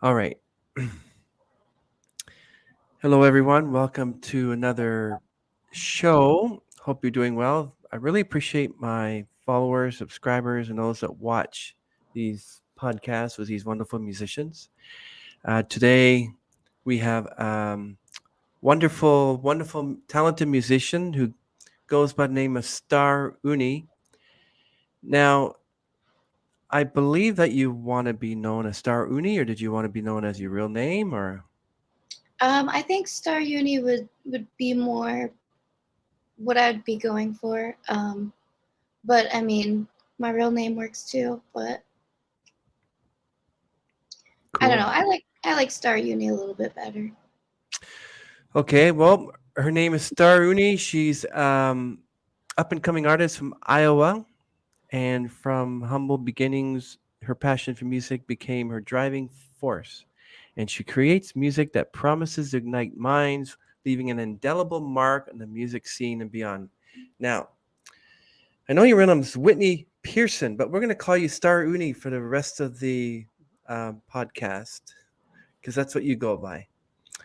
All right. Hello, everyone. Welcome to another show. Hope you're doing well. I really appreciate my followers, subscribers, and those that watch these podcasts with these wonderful musicians. Today, we have wonderful, talented musician who goes by the name of StarUnie. Now, I believe that you want to be known as StarUnie, or did you want to be known as your real name, or I think StarUnie would be more what I'd be going for. But I mean, my real name works too. But I don't know. cool? I like StarUnie a little bit better. Okay, well, her name is StarUnie. She's up and coming artist from Iowa, and from humble beginnings, her passion for music became her driving force. And she creates music that promises to ignite minds, leaving an indelible mark on the music scene and beyond. Now, I know your real name is Whitney Pearson, but we're going to call you StarUnie for the rest of the podcast because that's what you go by.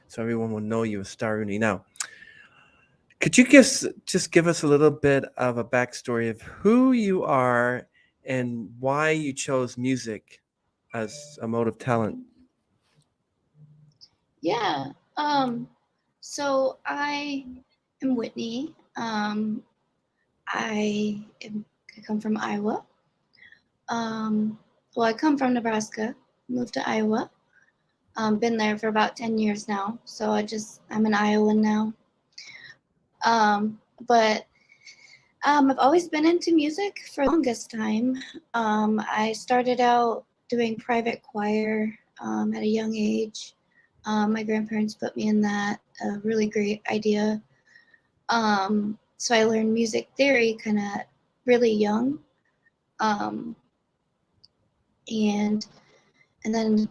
So everyone will know you as StarUnie. Now, could you just give us a little bit of a backstory of who you are and why you chose music as a mode of talent? Yeah. Um. So I am Whitney. I am. I come from Iowa. Um. Well, I come from Nebraska. Moved to Iowa. Been there for about 10 years now. So I'm an Iowan now. But I've always been into music for the longest time. I started out doing private choir at a young age. My grandparents put me in that, a really great idea. So I learned music theory kind of really young. Um, and and then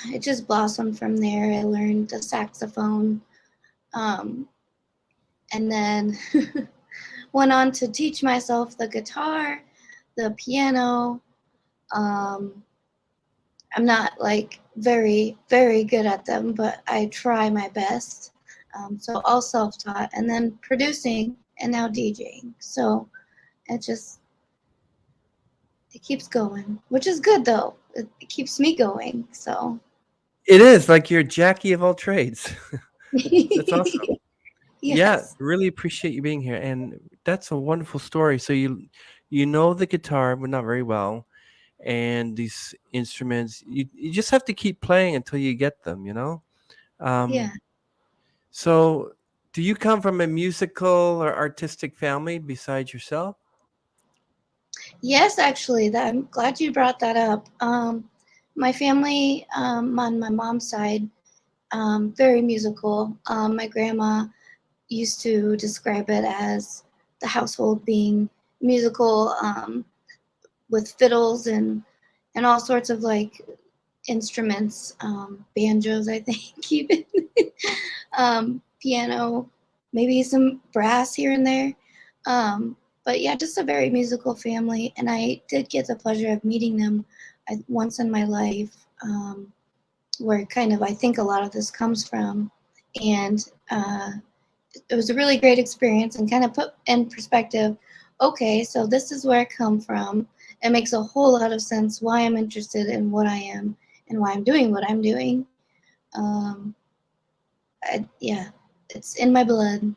it just blossomed from there. I learned the saxophone, um, and then went on to teach myself the guitar, the piano. Um, I'm not like very good at them, but I try my best. So all self-taught, and then producing, and now DJing. So it just it keeps going, which is good though. It keeps me going. So It is like you're Jackie of all trades. That's awesome. Yeah, yes, really appreciate you being here, and that's a wonderful story. So you know the guitar, but not very well, and these instruments. You just have to keep playing until you get them. yeah. Um, So, do you come from a musical or artistic family besides yourself? Yes, actually, that I'm glad you brought that up. My family on my mom's side, very musical. My grandma used to describe it as the household being musical, with fiddles and all sorts of like instruments, banjos, I think, even piano, maybe some brass here and there. Um, but yeah, just a very musical family, and I did get the pleasure of meeting them once in my life, um, where kind of I think a lot of this comes from, and uh, it was a really great experience and kind of put in perspective, okay, so this is where I come from. It makes a whole lot of sense why I'm interested in what I am and why I'm doing what I'm doing. Um, yeah, it's in my blood.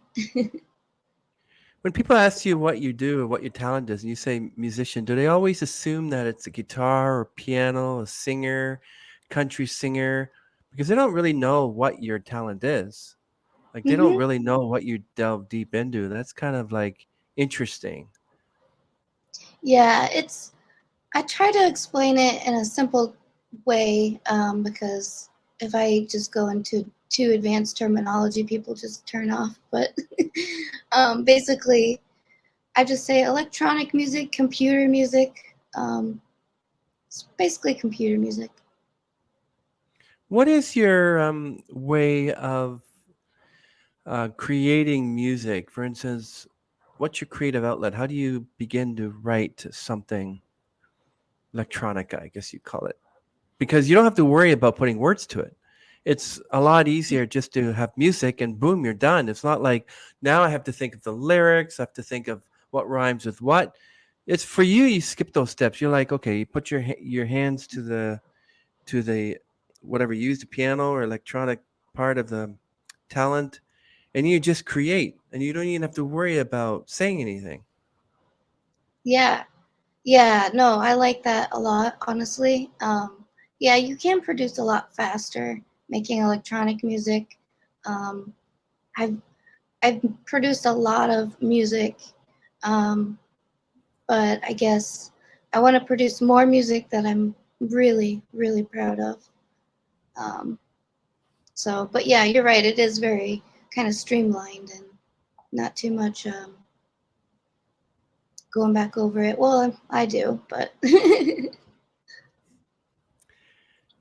When people ask you what you do or what your talent is, and you say musician, do they always assume that it's a guitar or piano, a singer, country singer? Because they don't really know what your talent is. Like they don't hmm really know what you delve deep into. That's kind of like interesting. Yeah, I try to explain it in a simple way, because if I just go into too advanced terminology, people just turn off. But basically, I just say electronic music, computer music. Um, it's basically computer music. What is your way of creating music? For instance, what's your creative outlet? How do you begin to write something electronic? I guess you call it. because you don't have to worry about putting words to it. It's a lot easier just to have music and boom, you're done. It's not like now I have to think of the lyrics, I have to think of what rhymes with what. It's for you. You skip those steps. You're like, okay, you put your hands to the whatever you use, the piano or electronic part of the talent, and you just create, and you don't even have to worry about saying anything. Yeah. Yeah, no, I like that a lot, honestly. Yeah, you can produce a lot faster making electronic music. Um, I've I've produced a lot of music, um, but I guess I want to produce more music that I'm really, really proud of. Um, so, but yeah, you're right. It is very kind of streamlined and not too much going back over it. Well, I do, but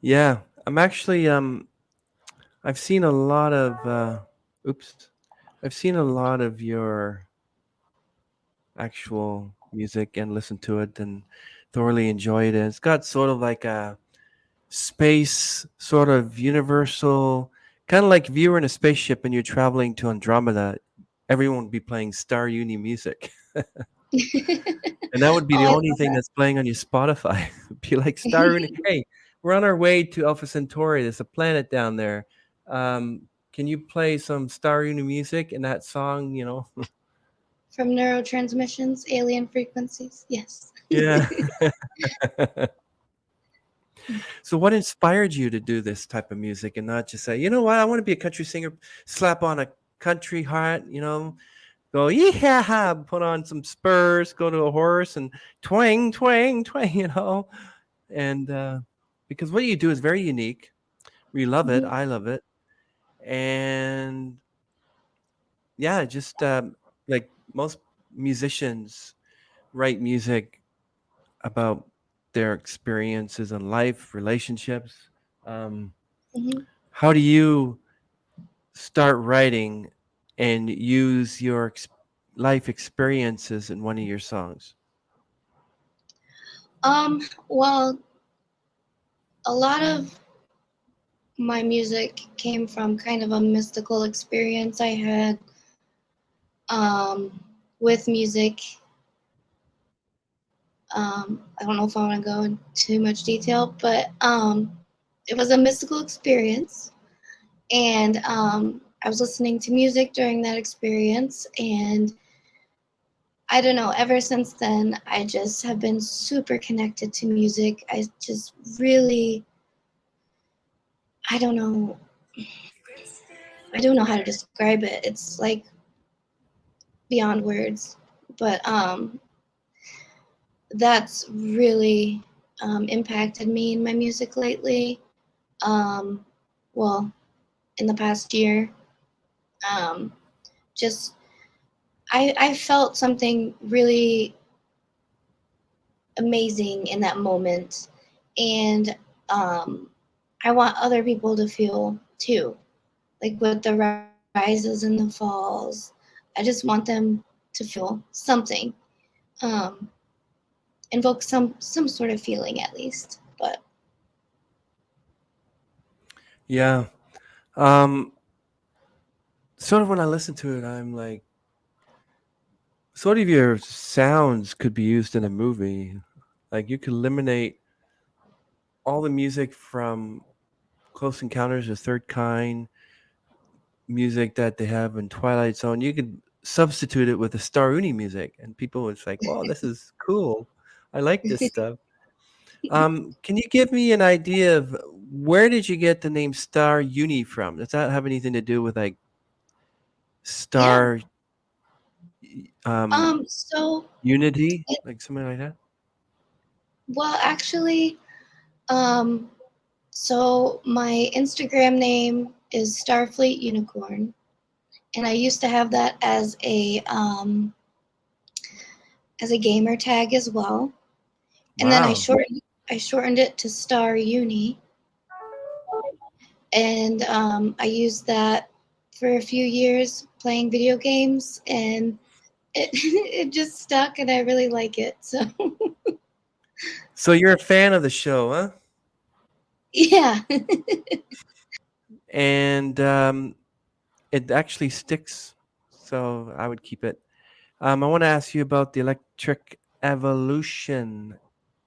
Yeah, I'm actually I've seen a lot of oops. I've seen a lot of your actual music and listened to it and thoroughly enjoyed it. It's got sort of like a space sort of universal, kind of like if you were in a spaceship and you're traveling to Andromeda, everyone would be playing StarUnie music. And that would be oh, the I only love thing that. that's playing on your Spotify. It'd be like StarUnie. Hey, we're on our way to Alpha Centauri. There's a planet down there. Can you play some StarUnie music? And that song, From neurotransmissions, alien frequencies. Yes. yeah. So, what inspired you to do this type of music and not just say, you know what, I want to be a country singer, slap on a country hat, go, yeah, put on some spurs, go to a horse and twang, twang, twang, And because what you do is very unique. We love it. Mhm. I love it. And yeah, just like most musicians write music about their experiences in life, relationships. Um, Mhm. how do you start writing and use your life experiences in one of your songs? Well, a lot of my music came from kind of a mystical experience I had um, with music. I don't know if I want to go into too much detail, but it was a mystical experience. And I was listening to music during that experience. And I don't know, ever since then, I just have been super connected to music. I just really, I don't know, I don't know how to describe it. It's like beyond words. But that's really impacted me in my music lately. Um, well, in the past year, um, just I felt something really amazing in that moment, and um, I want other people to feel too, like with the rises and the falls. I just want them to feel something, um, invoke some sort of feeling at least. But Yeah. Um, Sort of when I listen to it, I'm like, sort of your sounds could be used in a movie. Like you could eliminate all the music from Close Encounters of the Third Kind, music that they have in Twilight Zone. You could substitute it with the StarUnie music, and people would say, "Wow, this is cool. I like this stuff." Can you give me an idea of where did you get the name Star Uni from? Does that have anything to do with like yeah, star um, so unity, it, like something like that? well, actually, um, so my Instagram name is Starfleet Unicorn, and I used to have that as a gamer tag as well. And then Wow. I shortened it to Star Uni, and I used that for a few years playing video games, and it it just stuck, and I really like it. So So you're a fan of the show, huh? Yeah. and it actually sticks. So I would keep it. I want to ask you about the Electric Evolution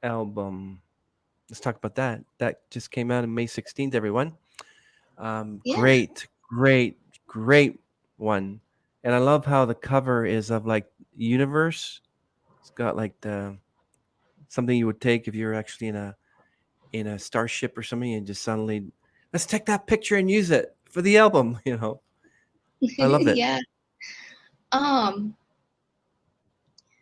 album. Let's talk about that. That just came out on May 16th, everyone. Yeah. Great, great, great one. And I love how the cover is of like universe. It's got like the something you would take if you're actually in a starship or something, and just suddenly let's take that picture and use it for the album. I love it. Yeah. Um,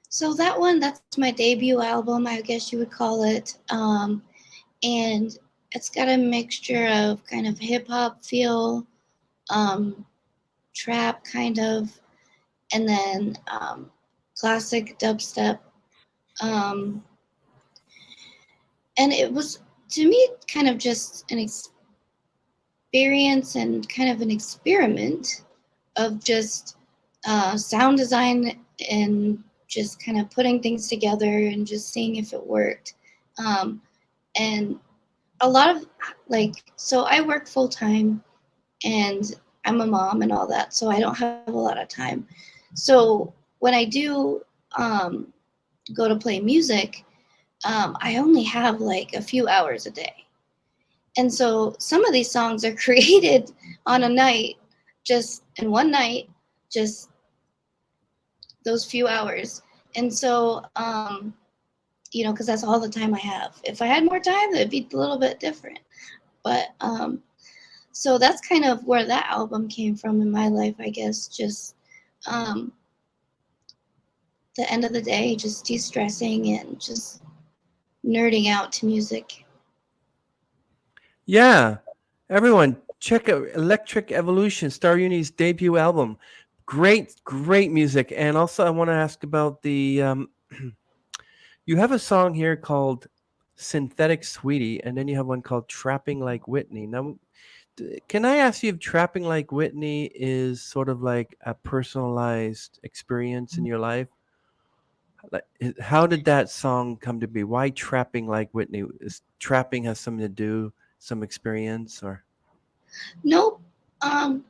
so that one, that's my debut album, I guess you would call it. And it's got a mixture of kind of hip hop feel, um, trap kind of, and then classic dubstep. Um, and it was, to me, kind of just an experience and kind of an experiment of just sound design and just kind of putting things together and just seeing if it worked. Um, and a lot of so I work full time and I'm a mom and all that, so I don't have a lot of time. So when I do um, go to play music, I only have like a few hours a day. And so some of these songs are created on a night, just in one night, just those few hours. And so, because that's all the time I have. If I had more time, it'd be a little bit different. But so that's kind of where that album came from in my life, I guess. Just um, the end of the day, just de stressing and just nerding out to music. Yeah, everyone, check out Electric Evolution, StarUnie's debut album. Great, great music. And also, I want to ask about the. You have a song here called "Synthetic Sweetie," and then you have one called "Trapping Like Whitney." Now, can I ask you if "Trapping Like Whitney" is sort of like a personalized experience in your life? Like, how did that song come to be? Why "Trapping Like Whitney"? Is trapping has something to do, some experience, or? Nope. Um,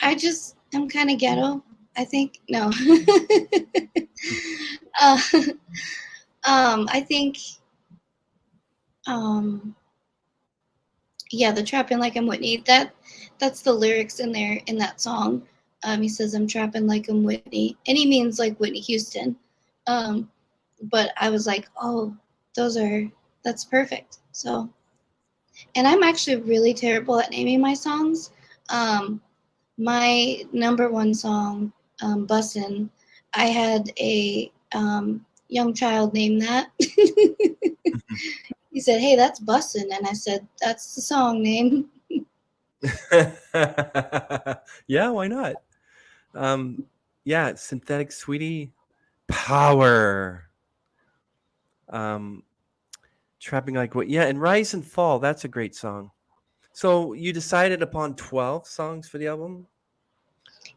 I just am kind of ghetto, I think. No. uh, I think, um, yeah, the trapping like I'm Whitney. That's the lyrics in there in that song. He says I'm trapping like I'm Whitney, and he means like Whitney Houston. Um, but I was like, oh, that's perfect. So, and I'm actually really terrible at naming my songs. Um, my number one song, Bussin', I had a young child name that. He said, "Hey, that's Bussin'," and I said, "That's the song name." Yeah, why not? Um, yeah, Synthetic Sweetie, Power. Um, Trapping Like What? Yeah, and Rise and Fall. That's a great song. So you decided upon 12 songs for the album.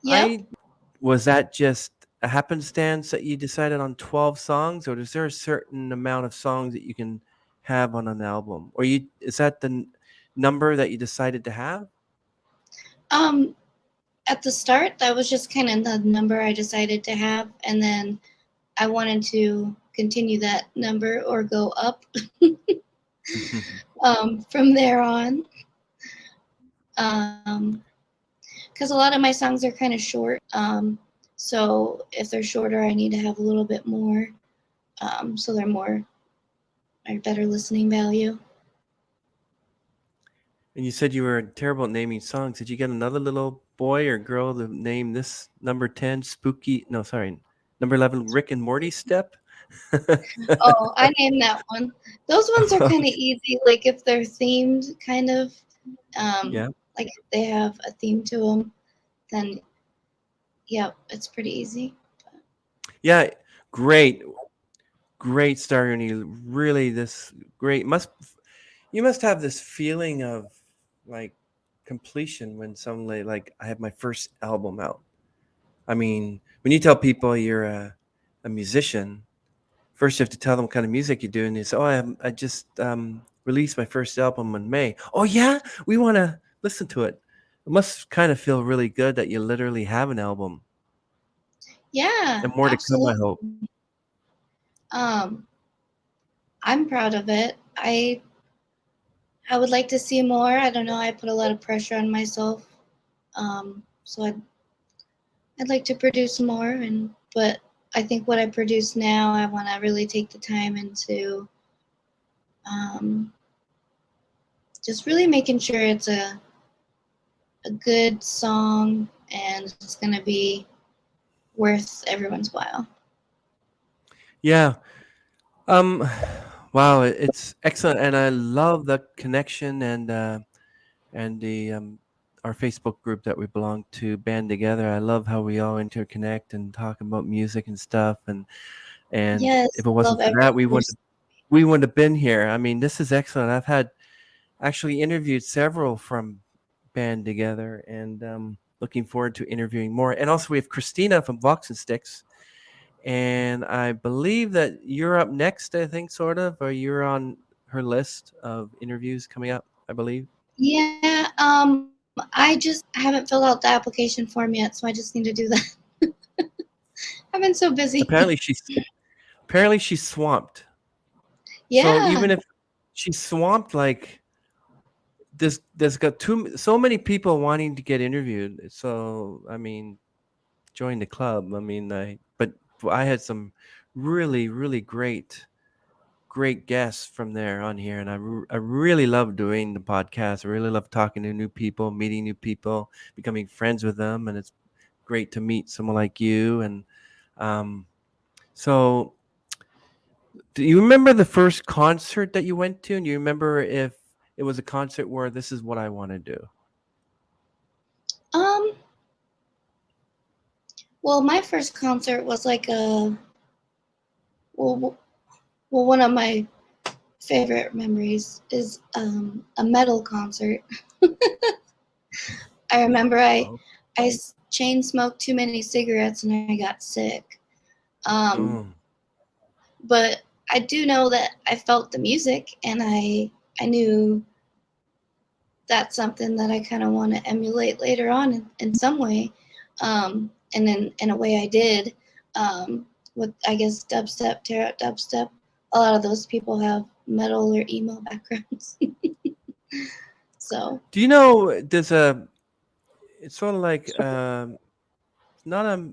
Yep. I Was that just a happenstance that you decided on 12 songs, or is there a certain amount of songs that you can have on an album? Or is that the number that you decided to have? Um, at the start, that was just kind of the number I decided to have, and then I wanted to continue that number or go up from there on. Because a lot of my songs are kind of short. So if they're shorter, I need to have a little bit more, so they're more or better listening value. And you said you were terrible at naming songs. Did you get another little boy or girl to name this number 10 spooky? No, sorry. Number 11, Rick and Morty step? Oh, I named that one. Those ones are kind of easy. Like if they're themed, kind of, Yeah. like if they have a theme to them, then yeah, it's pretty easy. Yeah. Great. Great Star Uni. Really, this great. You must have this feeling of like completion when suddenly, like, I have my first album out. I mean, when you tell people you're a musician, first you have to tell them what kind of music you do, and you say, "Oh, I just released my first album in May. Oh yeah, we want to listen to it. It must kind of feel really good that you literally have an album Yeah, and more to come, I hope. absolutely. Um, I'm proud of it. I would like to see more. I don't know. I put a lot of pressure on myself. So I'd like to produce more, but I think what I produce now, I want to really take the time into um, just really making sure it's a good song and it's going to be worth everyone's while. Yeah. Um wow, it's excellent, and I love the connection and the our Facebook group that we belong to band together. I love how we all interconnect and talk about music and stuff, and Yes, if it love wasn't for every that, person. we wouldn't have been here. I mean, this is excellent. I've had actually interviewed several from band together, and looking forward to interviewing more. And also, we have Christina from Vox and Sticks, and I believe that you're up next. I think, sort of, or you're on her list of interviews coming up. I believe. Yeah, I just haven't filled out the application form yet, so I just need to do that. I've been so busy. Apparently, she's swamped. So Yeah. even if she's swamped, like there's got so many people wanting to get interviewed. So I mean, join the club. I mean, but I had some really great guests from there on here, and I really love doing the podcast. I really love talking to new people, meeting new people, becoming friends with them, and it's great to meet someone like you. And um, so, do you remember the first concert that you went to? And do you remember if it was a concert where this is what I want to do? Um, well, my first concert was like well, well, one of my favorite memories is a metal concert. I remember Oh, I chain smoked too many cigarettes and I got sick. Um, mm. but I do know that I felt the music and I knew that's something that I kind of want to emulate later on in some way. And in a way I did. With I guess dubstep, tear out dubstep. A lot of those people have metal or emo backgrounds. So Do you know there's a? It's sort of like it's not a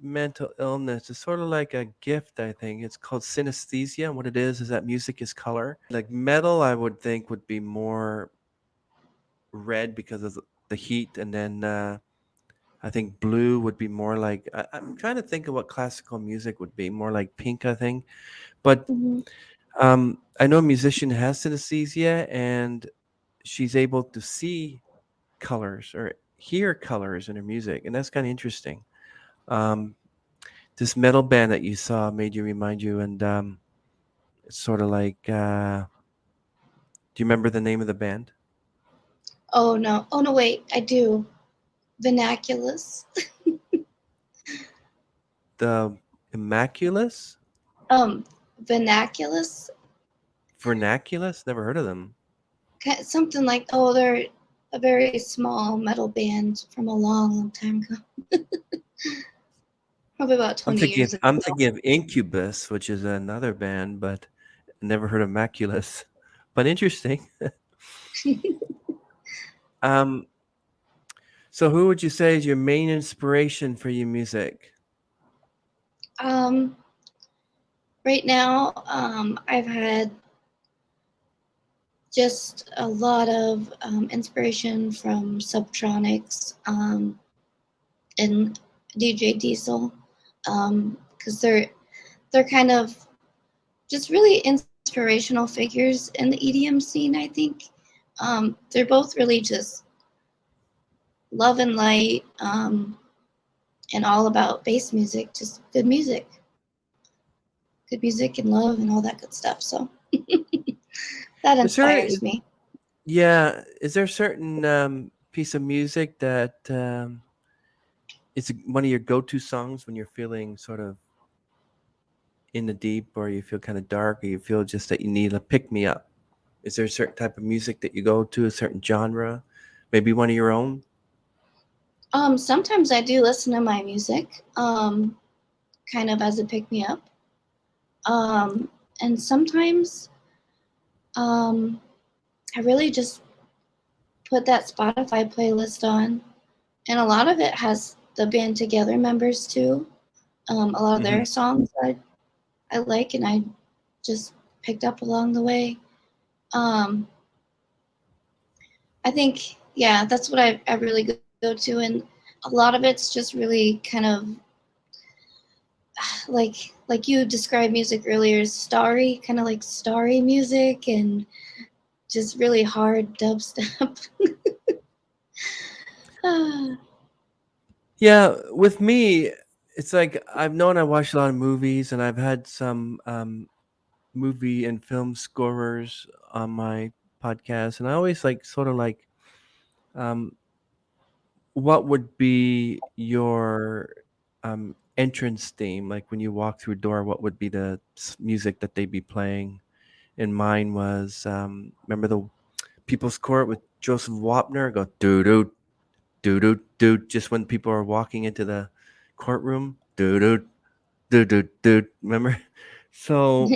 mental illness. It's sort of like a gift. I think it's called synesthesia. And what it is that music is color. Like metal, I would think would be more red because of the heat, and then I think blue would be more like I'm trying to think of what classical music would be more like pink. I think, but mhm. I know a musician has synesthesia, and she's able to see colors or hear colors in her music, and that's kind of interesting. Um, this metal band that you saw made you remind you, and it's sort of like, do you remember the name of the band? Oh no, wait, I do. Vernaculus. The Immaculus, Um, Vernaculus. Vernaculus. Never heard of them. Something like they're a very small metal band from a long time ago, probably about 20 years I'm ago. thinking of Incubus, which is another band, but never heard of Maculus. But interesting. Um, so who would you say is your main inspiration for your music? um, right now, I've had just a lot of inspiration from Subtronics and DJ Diesel because they're kind of just really inspirational figures in the EDM scene. I think they're both really just love and light and all about bass music, just good music and love and all that good stuff. So that Is there, inspires me. yeah, is there a certain piece of music that is one of your go-to songs when you're feeling sort of in the deep, or you feel kind of dark, or you feel just that you need a pick me up? Is there a certain type of music that you go to, a certain genre, maybe one of your own? Sometimes I do listen to my music, kind of as a pick me up. Um, and sometimes um, I really just put that Spotify playlist on, and a lot of it has the band together members too. A lot of Hmm. their songs I like, and I just picked up along the way. Um, I think, yeah, that's what I really go to, and a lot of it's just really kind of like you described music earlier, starry, kind of like starry music, and just really hard dubstep. Yeah, with me, it's like I've known I watched a lot of movies, and I've had some movie and film scorers on my podcast, and I always like sort of like, um, what would be your entrance theme? Like when you walk through a door, what would be the music that they'd be playing? And mine was, remember the People's Court with Joseph Wapner? Go doo doo doo doo doo. Just when people are walking into the courtroom, doo doo doo doo doo. Remember? So,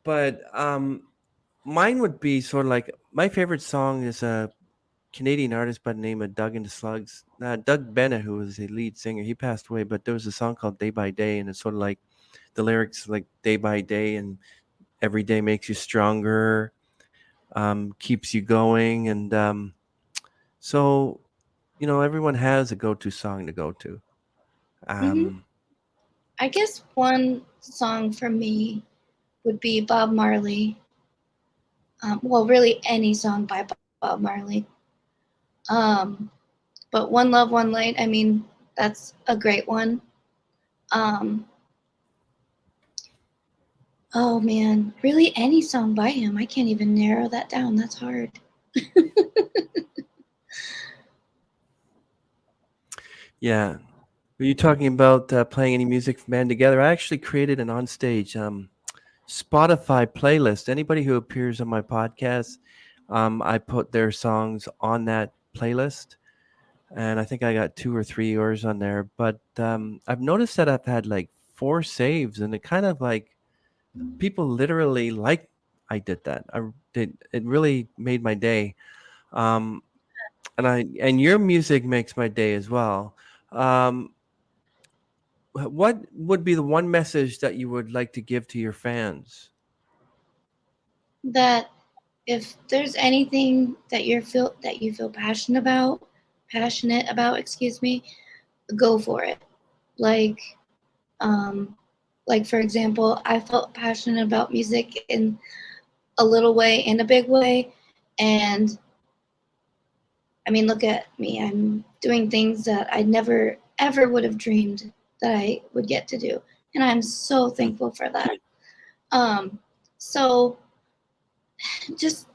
but mine would be sort of like my favorite song is a Canadian artist by the name of Doug and the Slugs. Doug Bennett, who was the lead singer, he passed away, but there was a song called Day by Day, and it's sort of like the lyrics like day by day, and every day makes you stronger, keeps you going. And so, everyone has a go to song to go to. Hmm. Um, I guess one song for me would be Bob Marley. Well, really any song by Bob Marley. Um, but One Love, One Light, I mean, that's a great one. Um, oh man, really any song by him. I can't even narrow that down. That's hard. yeah. Were you talking about playing any music from band together? I actually created an onstage Spotify playlist. Anybody who appears on my podcast, I put their songs on that playlist, and I think I got two or three yours on there. But I've noticed that I've had like four saves, and it kind of like people literally like I did that. I did. It really made my day. Um, and your music makes my day as well. Um, what would be the one message that you would like to give to your fans? That if there's anything that you feel passionate about, excuse me, go for it. Like, um, like for example, I felt passionate about music in a little way, in a big way, and I mean, look at me. I'm doing things that I never ever would have dreamed that I would get to do, and I'm so Mm. thankful for that. Um, so just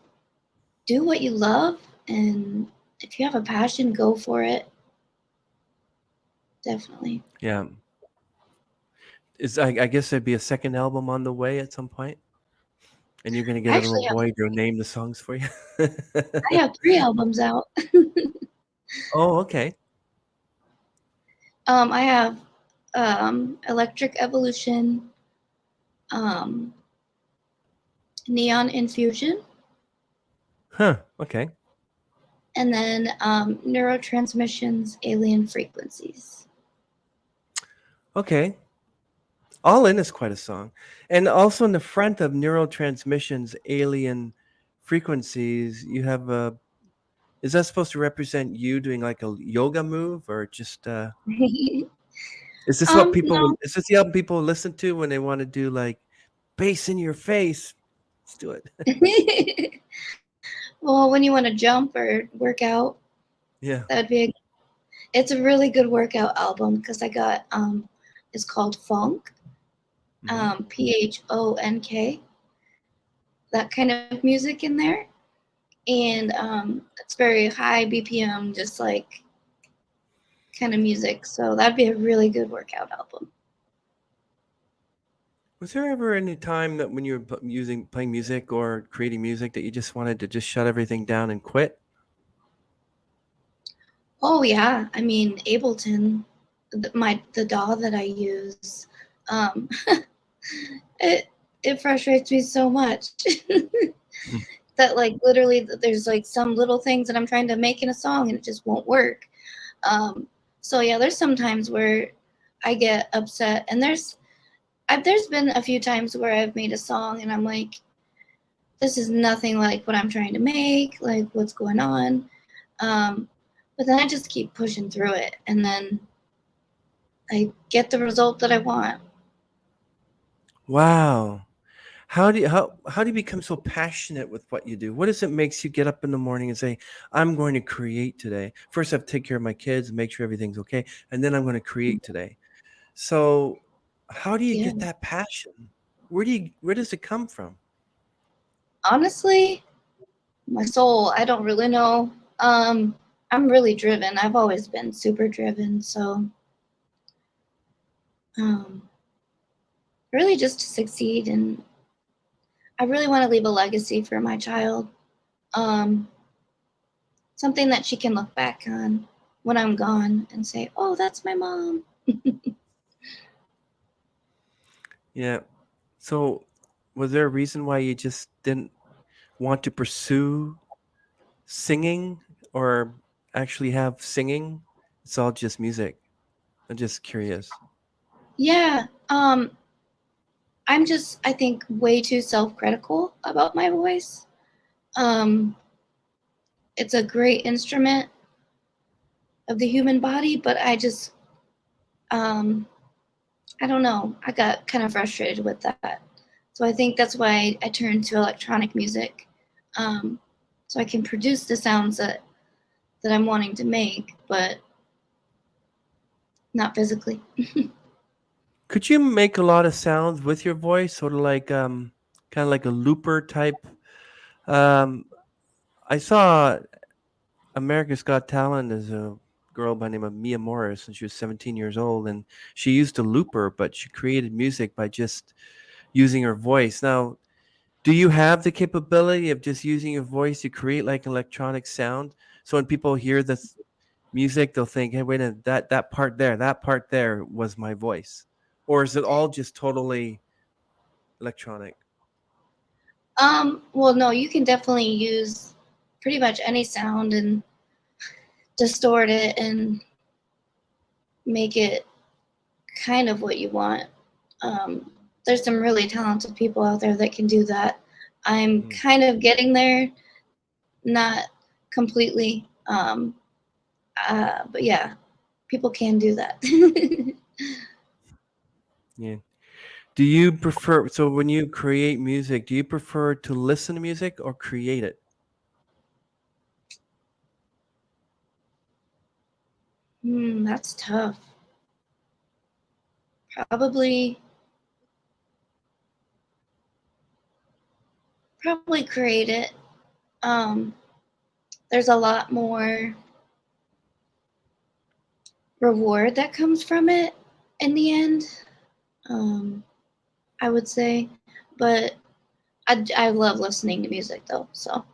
do what you love, and if you have a passion, go for it. Definitely. Yeah. I guess there'd be a second album on the way at some point, and you're gonna get I a little actually have boy to name the songs for you. I have 3 albums out. Oh, okay. I have Electric Evolution, um, Neon Infusion, Huh. Okay. and then Neurotransmissions, Alien Frequencies. Okay. All in is quite a song, and also in the front of neurotransmissions, alien frequencies, you have a. Is that supposed to represent you doing like a yoga move, or just? Is this what people? No. Is this the album people listen to when they want to do like bass in your face? Let's do it. Well, when you want to jump or work out, Yeah. that would be it's a really good workout album because I got it's called Funk, Hmm. Phonk, that kind of music in there, and it's very high BPM, just like kind of music. So that'd be a really good workout album. Was there ever any time that when you were playing music or creating music that you just wanted to just shut everything down and quit? Oh yeah, I mean Ableton, the DAW that I use, um, it it frustrates me so much that like literally there's like some little things that I'm trying to make in a song and it just won't work. Um, so yeah, there's some times where I get upset, and there's been a few times where I've made a song and I'm like, this is nothing like what I'm trying to make. Like, what's going on? Um, but then I just keep pushing through it, and then I get the result that I want. Wow. How do you become so passionate with what you do? What is it makes you get up in the morning and say, "I'm going to create today. First, I have to take care of my kids and make sure everything's okay, and then I'm going to create today." So, how do you Yeah, get that passion? Where does it come from? honestly, my soul, I don't really know. I'm really driven. I've always been super driven. So, um, really just to succeed. And I really want to leave a legacy for my child. Um, Something that she can look back on when I'm gone and say, oh, that's my mom. Yeah. So, was there a reason why you just didn't want to pursue singing or actually have singing? It's all just music. I'm just curious. Yeah. I'm just, I think, way too self critical about my voice. Um, it's a great instrument of the human body, but um, I don't know. I got kind of frustrated with that. So I think that's why I turned to electronic music. Um, so I can produce the sounds that I'm wanting to make, but not physically. Could you make a lot of sounds with your voice, sort of like kind of like a looper type? Um, I saw America's Got Talent as a girl by the name of Mia Morris, and she was 17 years old, and she used a looper, but she created music by just using her voice. Now, do you have the capability of just using your voice to create like an electronic sound? So when people hear this music, they'll think, "Hey, wait a minute, that part there was my voice," or is it all just totally electronic? Well, no, you can definitely use pretty much any sound and distort it and make it kind of what you want. Um, there's some really talented people out there that can do that. I'm Mm. kind of getting there, not completely. But yeah, people can do that. Yeah. Do you prefer, so when you create music, do you prefer to listen to music or create it? That's tough. Probably, probably create it. Um, there's a lot more reward that comes from it in the end. Um, I would say, but I love listening to music though, so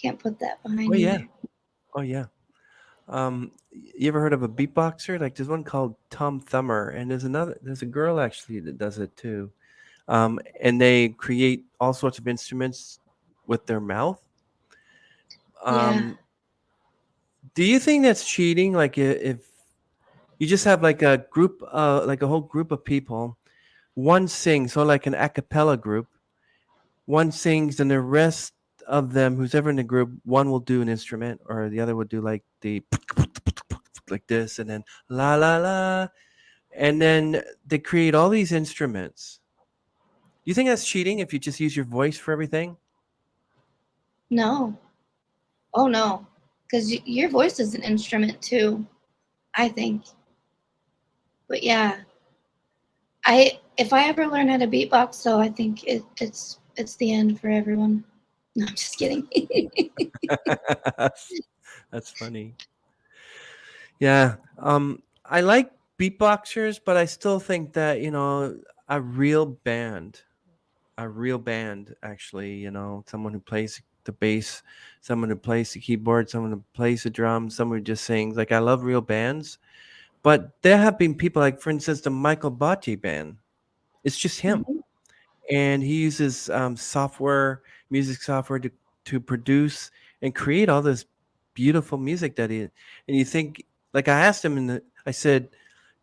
can't put that Oh behind yeah. either. Oh yeah. You ever heard of a beatboxer? Like there's one called Tom Thummer, and there's a girl actually that does it too. And they create all sorts of instruments with their mouth. Yeah, Um, do you think that's cheating? Like if you just have like a group, like a whole group of people, one sings, so like an a cappella group, one sings, and the rest of them, who's ever in the group, one will do an instrument, or the other will do like the like this, and then la la la, and then they create all these instruments. Do you think that's cheating if you just use your voice for everything? no, oh no, because your voice is an instrument too, I think. But yeah, I if I ever learn how to beatbox, though, I think it's the end for everyone. No, I'm just kidding. that's, that's funny. Yeah. I like beatboxers, but I still think that, a real band, a real band actually, you know, someone who plays the bass, someone who plays the keyboard, someone who plays the drums, someone who just sings. Like I love real bands, but there have been people like, for instance, the Michael Botti band. It's just him, Mhm. and he uses software, music software to produce and create all this beautiful music that he. And you think, like I asked him, I said,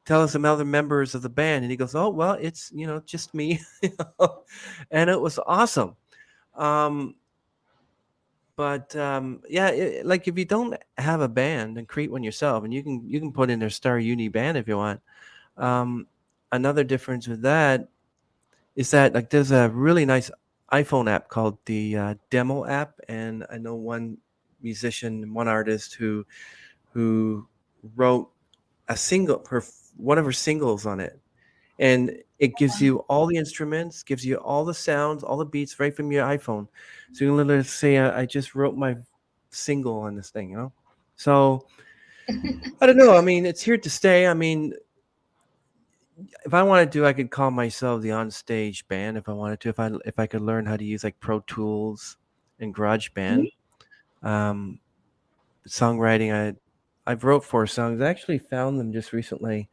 "Tell us some other members of the band," and he goes, "Oh well, it's just me," you know? And it was awesome. Um, but yeah, like if you don't have a band, and create one yourself, and you can put in their StarUnie band if you want. Um, Another difference with that is that like there's a really nice iPhone app called the Demo app, and I know one musician, one artist who wrote a single, one of her singles on it, and it gives you all the instruments, gives you all the sounds, all the beats right from your iPhone. So you can literally say, "I just wrote my single on this thing," you know. So I don't know. I mean, it's here to stay. I mean, if I wanted to, I could call myself the on-stage band if I wanted to. If I could learn how to use like Pro Tools and GarageBand. Um, Songwriting, I've wrote 4 songs. I actually found them just recently.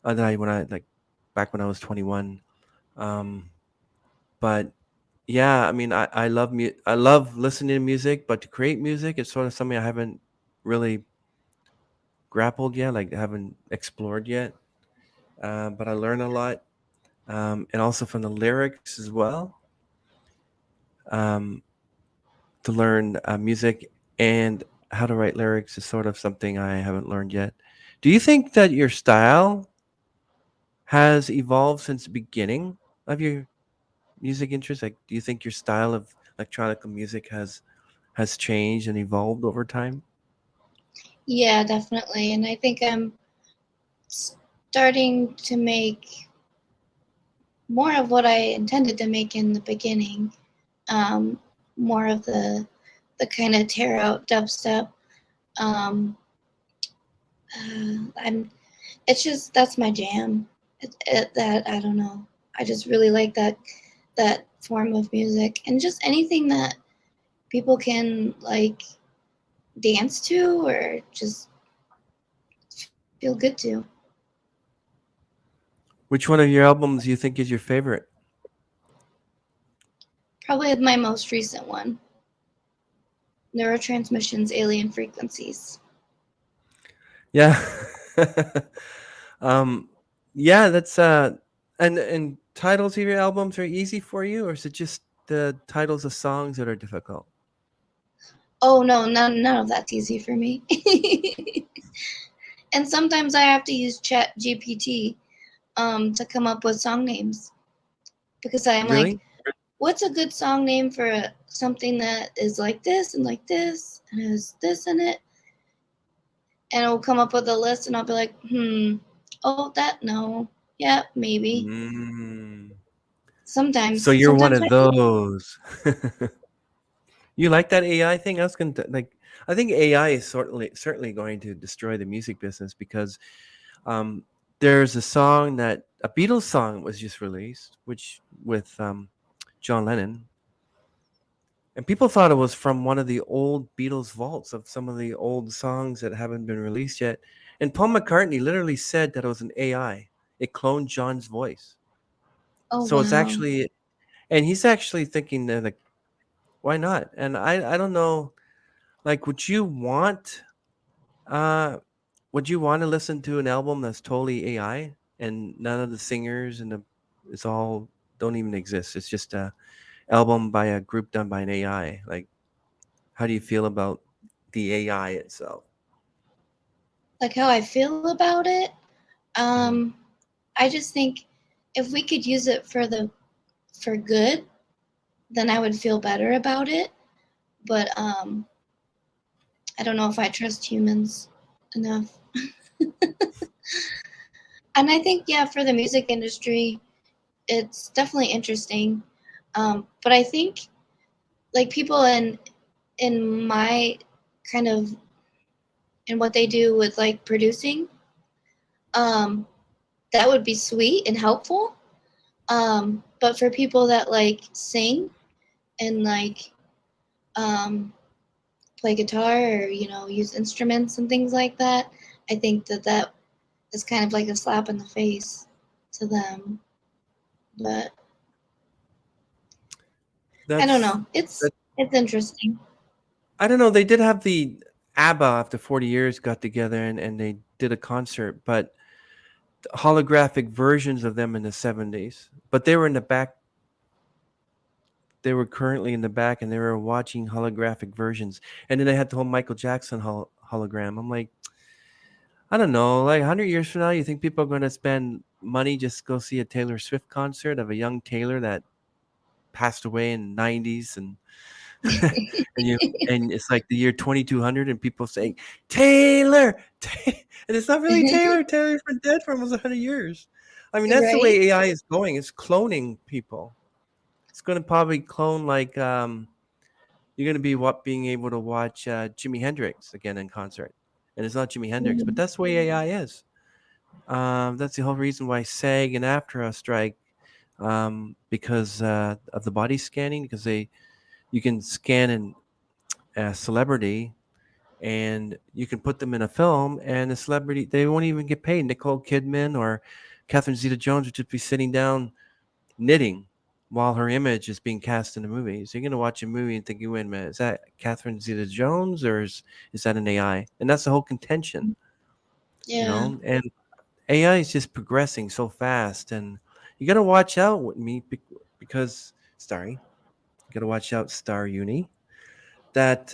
That I when I like back when I was 21. Um, but yeah, I mean, I love listening to music, but to create music, it's sort of something I haven't really grappled yet, like haven't explored yet. But I learn a lot, and also from the lyrics as well. Um, to learn music and how to write lyrics is sort of something I haven't learned yet. Do you think that your style has evolved since the beginning of your music interest? Like, do you think your style of electronic music has changed and evolved over time? Yeah, definitely. And I think I'm starting to make more of what I intended to make in the beginning. Um, More of the kind of tear out dubstep. Um, I'm. It's just that's my jam. That I don't know. I just really like that form of music, and just anything that people can like dance to or just feel good to. Which one of your albums do you think is your favorite? Probably my most recent one, Neurotransmissions, Alien Frequencies. Yeah. um, yeah, that's and titles of your albums are easy for you, or is it just the titles of songs that are difficult? Oh no, none of that's easy for me. And sometimes I have to use Chat GPT to come up with song names because I'm like, Really? what's a good song name for something that is like this and has this in it? And it'll come up with a list, and I'll be like, oh, that no, yeah, maybe. Mm. So Sometimes, you're one sometimes of I do. those. You like that AI thing? I was going to like. I think AI is certainly going to destroy the music business because um, there's a Beatles song was just released, which with John Lennon, and people thought it was from one of the old Beatles vaults of some of the old songs that haven't been released yet. And Paul McCartney literally said that it was an AI. It cloned John's voice, Oh so it's wow. actually, and he's actually thinking that like, why not? And I don't know. Like, uh would you want to listen to an album that's totally AI and none of the singers and the it's all don't even exist? It's just a album by a group done by an AI. Like, how do you feel about the AI itself? Like how I feel about it. Mhm. Um, I just think if we could use it for good, then I would feel better about it. But I don't know if I trust humans enough. And I think yeah, for the music industry, it's definitely interesting. But I think like people in my kind of in what they do with like producing, um, that would be sweet and helpful. But for people that like sing and like um, play guitar or use instruments and things like that, I think that is kind of like a slap in the face to them. But I don't That's know. It's that. it's interesting. I don't know. They did have the ABBA after 40 years got together and they did a concert, but holographic versions of them in the 70s. But they were in the back. They were currently in the back and they were watching holographic versions. And then they had the whole Michael Jackson hologram. I'm like, I don't know. Like 100 years from now, you think people are going to spend money just to go see a Taylor Swift concert of a young Taylor that passed away in the 90s and you and it's like the year 2200 and people saying Taylor, and it's not really Taylor. Taylor's been dead for almost 100 years. I mean, that's the Right? way AI is going. It's cloning people. It's going to probably clone like you're going to be being able to watch Jimi Hendrix again in concert, and it's not Jimi Hendrix, but Mhm. that's the way AI is. That's the whole reason why SAG and AFTRA strike, because of the body scanning, because you can scan a celebrity and you can put them in a film, and the celebrity, they won't even get paid. Nicole Kidman or Catherine Zeta-Jones would just be sitting down knitting while her image is being cast in the movie. So you're going to watch a movie and think, wait a minute, is that Catherine Zeta-Jones or is that an AI? And that's the whole contention, Yeah. and AI is just progressing so fast, and you got to watch out with me because, sorry, you got to watch out, StarUnie, that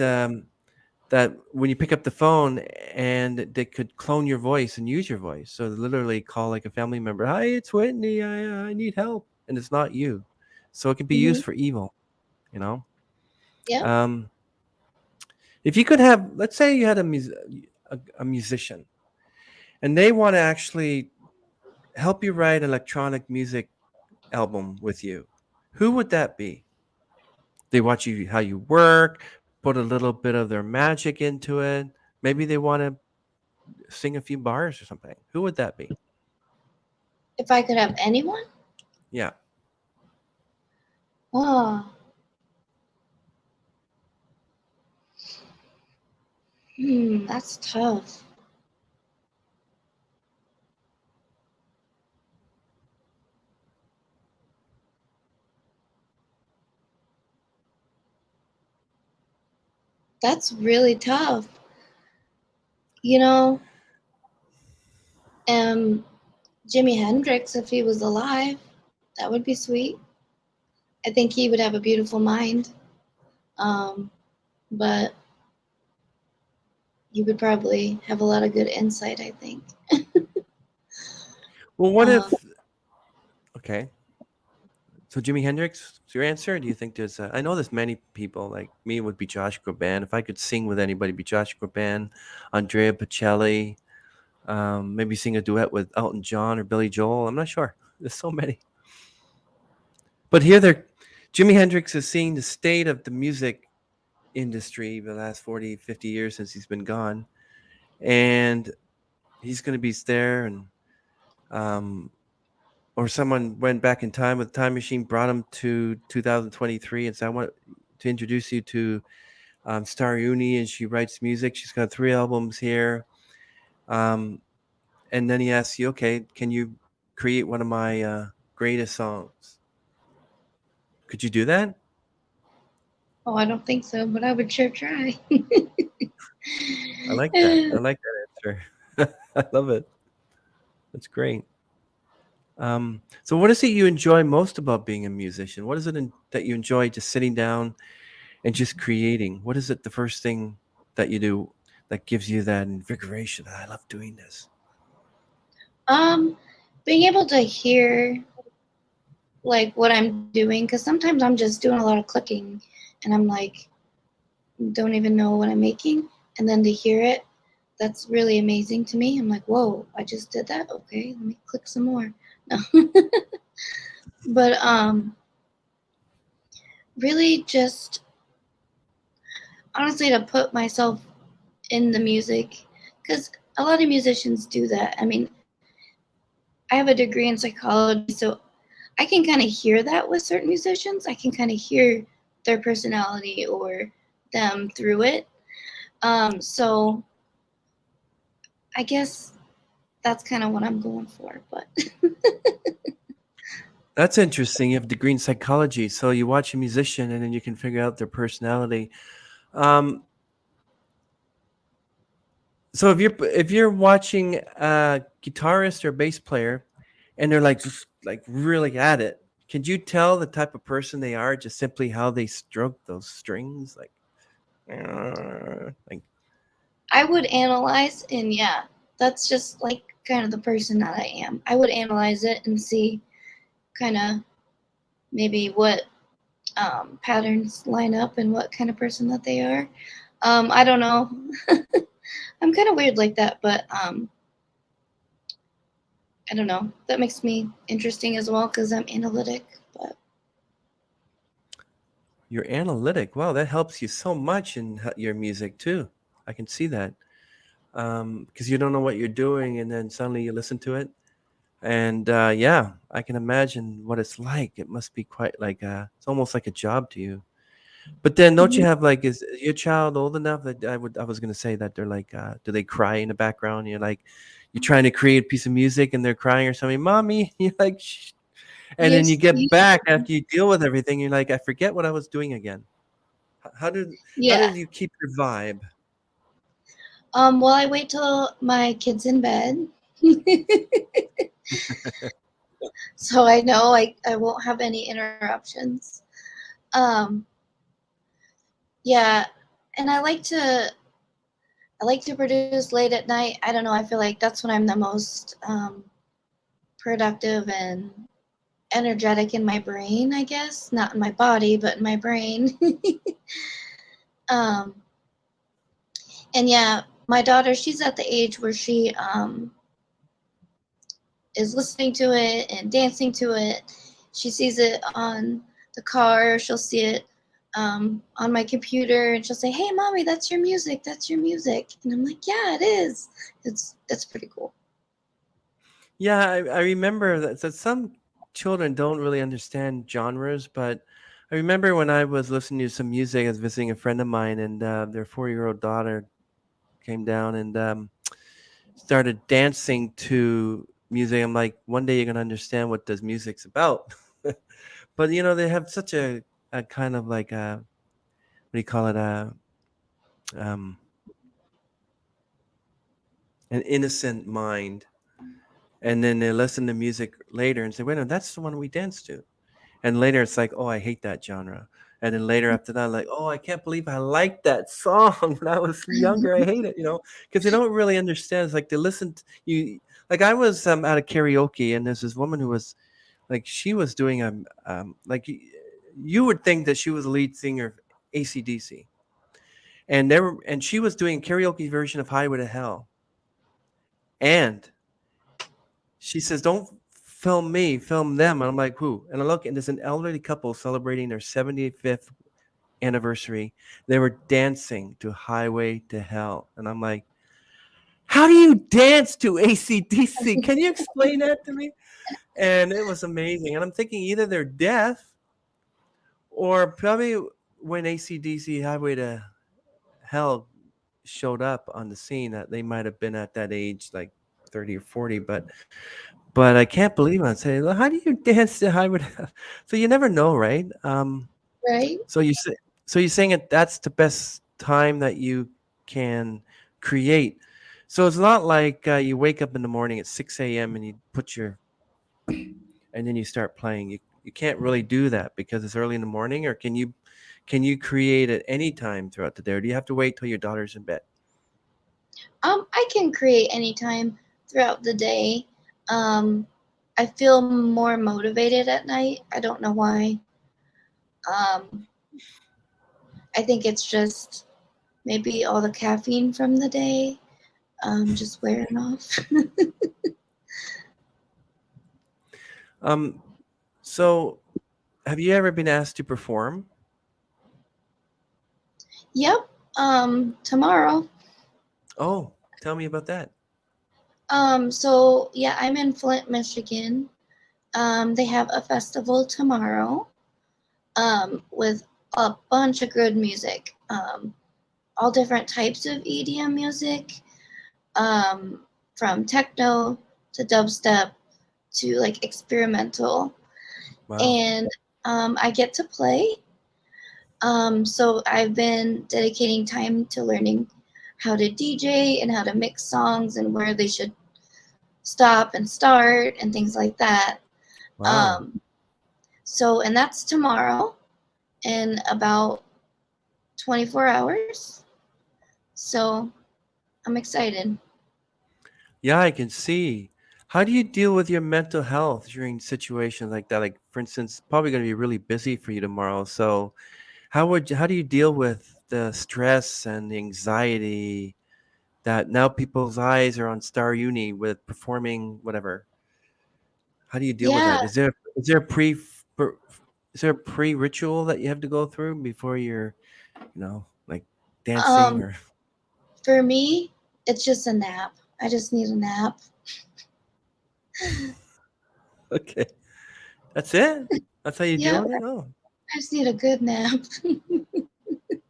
that when you pick up the phone and they could clone your voice and use your voice. So they literally call like a family member, "Hi, it's Whitney. I need help," and it's not you. So it can be Hmm. used for evil. You know. Yep. Um, if you could have, let's say you had a musician, and they want to actually help you write electronic music album with you, who would that be? They watch you how you work, put a little bit of their magic into it. Maybe they want to sing a few bars or something. Who would that be? If I could have anyone, Yeah. oh, that's tough. That's really tough. You know, um, Jimi Hendrix, if he was alive, that would be sweet. I think he would have a beautiful mind. Um, but he would probably have a lot of good insight, I think. Well, what Um, if? Okay. So Jimi Hendrix is your answer? Do you think there's? I know there's many people. Like me, it would be Josh Groban. If I could sing with anybody, it'd be Josh Groban, Andrea Bocelli. Maybe sing a duet with Elton John or Billy Joel. I'm not sure. There's so many. But here, Jimi Hendrix is seeing the state of the music industry the last 40, 50 years since he's been gone, and he's going to be there, and um, or someone went back in time with a time machine, brought him to 2023, and said, "I want to introduce you to StarUnie," and she writes music. She's got 3 albums here, um, and then he asks you, "Okay, can you create one of my greatest songs? Could you do that?" oh, I don't think so, but I would sure try. I like that. I like that answer. I love it. That's great. So, what is it you enjoy most about being a musician? What is it that you enjoy just sitting down and just creating? What is it, the first thing that you do that gives you that invigoration? I love doing this. um, Being able to hear like what I'm doing, because sometimes I'm just doing a lot of clicking, and I'm like, don't even know what I'm making, and then to hear it, that's really amazing to me. I'm like, whoa, I just did that. Okay, let me click some more. No. But really just honestly to put myself in the music, because a lot of musicians do that. I mean, I have a degree in psychology, so I can kind of hear that with certain musicians. I can kind of hear their personality or them through it. So I guess that's kind of what I'm going for. But That's interesting. You have a degree in psychology, so you watch a musician and then you can figure out their personality. Um, so if you're watching a guitarist or bass player, and they're like just like really at it, can you tell the type of person they are just simply how they stroke those strings? Like I would analyze, and yeah, that's just like kind of the person that I am. I would analyze it and see kind of maybe what patterns line up and what kind of person that they are. I don't know. I'm kind of weird like that, but I don't know. That makes me interesting as well because I'm analytic. But you're analytic. Wow, that helps you so much in your music too. I can see that because you don't know what you're doing, and then suddenly you listen to it. And yeah, I can imagine what it's like. It must be quite like it's almost like a job to you. But then don't you mhm. have like is your child old enough that I was gonna say that they're like do they cry in the background? You're like you're trying to create a piece of music and they're crying or something, mommy, you're like shh. And then you get back Usually, after you deal with everything, you're like, I forget what I was doing again. How did how yeah. did you keep your vibe? Well, I wait till my kid's in bed, so I know I won't have any interruptions. Um, yeah, and I like to produce late at night. I don't know. I feel like that's when I'm the most productive and energetic in my brain. I guess not in my body, but in my brain. um, and yeah, my daughter, she's at the age where she is listening to it and dancing to it. She sees it on the car. She'll see it on my computer, and she'll say, "Hey, mommy, that's your music. That's your music." And I'm like, "Yeah, it is. It's pretty cool." Yeah, I remember that some children don't really understand genres, but I remember when I was listening to some music, I was visiting a friend of mine, and their 4-year-old daughter came down and started dancing to music. I'm like, one day you're gonna understand what this music's about. But they have such a kind of like a what do you call it um, an innocent mind, and then they listen to music later and say, wait a minute, that's the one we danced to. And later it's like, oh, I hate that genre. And then later after that, like, oh, I can't believe I liked that song when I was younger. I hate it, because they don't really understand. It's like they listen to you. Like I was at a karaoke, and there's this woman who was like, she was doing like you would think that she was the lead singer of ACDC, and she was doing a karaoke version of Highway to Hell, and she says, "Don't film me, film them." And I'm like, "Who?" And I look, and there's an elderly couple celebrating their 75th anniversary. They were dancing to Highway to Hell, and I'm like, "How do you dance to AC/DC? Can you explain that to me?" And it was amazing. And I'm thinking either they're deaf, or probably when AC/DC Highway to Hell showed up on the scene, that they might have been at that age, like 30 or 40, but I can't believe it. I say, "Well, how do you dance to Highway to Hell?" So you never know, right? Right? So you say, so you're saying that that's the best time that you can create. So it's not like you wake up in the morning at 6 a.m. and you put your and then you start playing. You can't really do that because it's early in the morning. Or can you create at any time throughout the day, or do you have to wait till your daughter's in bed? I can create anytime throughout the day. Um, I feel more motivated at night. I don't know why. Um, I think it's just maybe all the caffeine from the day just wearing off. Um, so have you ever been asked to perform? Yep. Tomorrow. Oh, tell me about that. So yeah, I'm in Flint, Michigan They have a festival tomorrow with a bunch of good music, all different types of EDM music, from techno to dubstep to like experimental. Wow. And I get to play. So I've been dedicating time to learning how to DJ and how to mix songs and where they should stop and start and things like that. Wow. Um, and that's tomorrow in about 24 hours. So I'm excited. Yeah, I can see. How do you deal with your mental health during situations like that? Like, for instance, probably going to be really busy for you tomorrow. So, how do you deal with the stress and the anxiety that now people's eyes are on StarUnie with performing whatever? How do you deal with Yeah. that? Is there a per- is there a pre ritual that you have to go through before you're, like dancing Um, or for me, it's just a nap. I just need a nap. okay. That's it? That's how you Yeah, deal with it? Oh. I just need a good nap.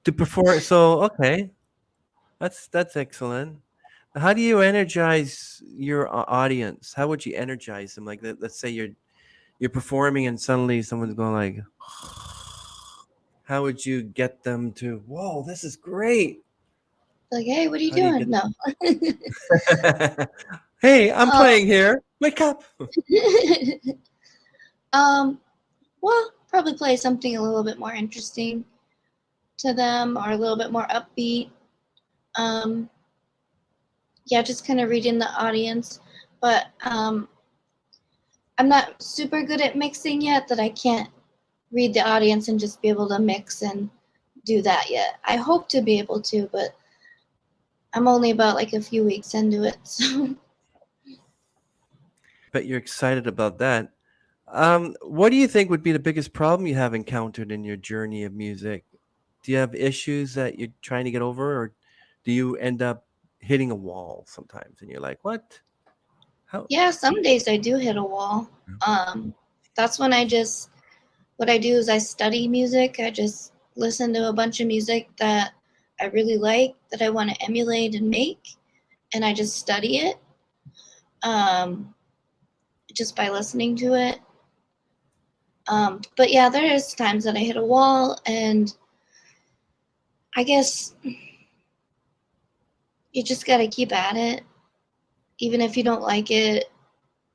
To perform, so okay. That's excellent. How do you energize your audience? How would you energize them? Like, let's say you're performing and suddenly someone's going like, how would you get them to, whoa, this is great? Like, hey, what are you How do you doing? get No. Hey, I'm um, playing here. Wake up. um, well, probably play something a little bit more interesting to them or a little bit more upbeat. Um, yeah, just kind of reading the audience. But I'm not super good at mixing yet that I can't read the audience and just be able to mix and do that yet. I hope to be able to, but I'm only about like a few weeks into it. So Bet you're excited about that. What do you think would be the biggest problem you have encountered in your journey of music? Do you have issues that you're trying to get over, or do you end up hitting a wall sometimes and you're like, what? How? yeah, some days I do hit a wall. Um, that's when what I do is I study music. I just listen to a bunch of music that I really like, that I want to emulate and make, and I just study it um, just by listening to it. But yeah, there is times that I hit a wall, and I guess you just got to keep at it, even if you don't like it.